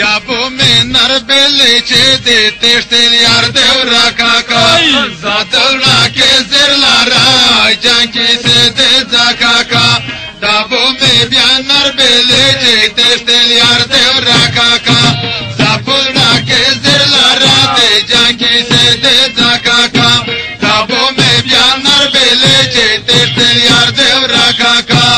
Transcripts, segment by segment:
بیا بو می نر بلی چه دی تشتیل یار دیو را کاکا زادونا که زر لارا جانکی سے دی زا کاکا دابو می بیا نر بلی چه تشتیل یار دیو را کاکا زابونا که زر لارا دی جانکی سے دی زا کاکا دابو می بیا نر بلی چه تشتیل یار دیو را کاکا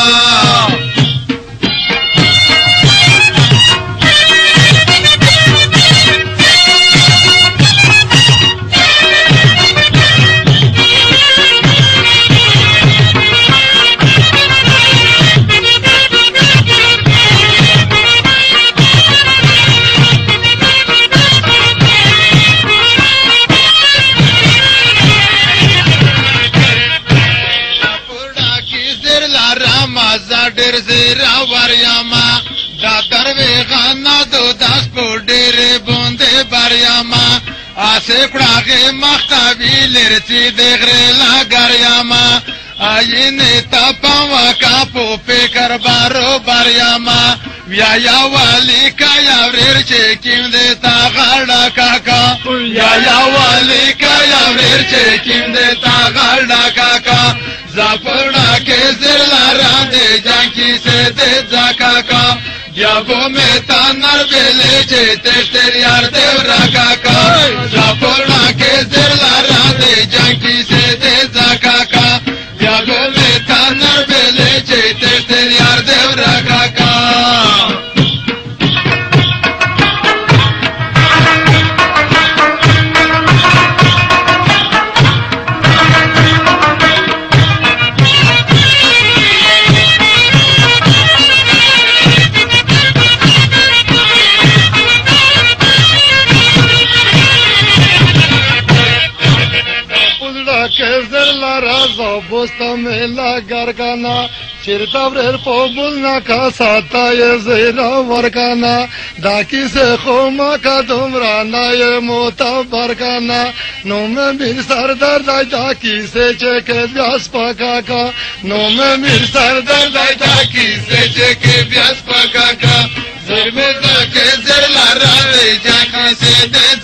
ډېر زیرا وریاما دا دروي غانا دو داس په ډېر بوندې بریاما اسه پړاغه مختابي لرتي دغره لا ګریاما آینه تا پاوا کا په فکر بارو بریاما یا والی کا یا ورر چې کیم دې تا غړا کاکا یا والی کا یا ورر چې کیم دې تا غړا کاکا زاپڑا کے زر لارا دے جانکی سے دے جا کاکا بیابو میں تانر بیلے چے تشتر یار دیو را کاکا زاپڑا کے زر لارا دے جانکی سے دے جا کاکا بیابو میں تانر بیلے چے تشتر یار دیو را کاکا بوستا میلا گرگانا چرتا ورر پوبلنا کا ساتا یہ زیرا ورگانا داکی سے خوما کا دمرانا یہ موتا برگانا نو میں میر سردار دائی داکی سے چکے بیاس پاکا کا نو میں میر سردار دائی داکی سے چکے بیاس پاکا کا زر میں داکے زر لارا دے جاکی سے دے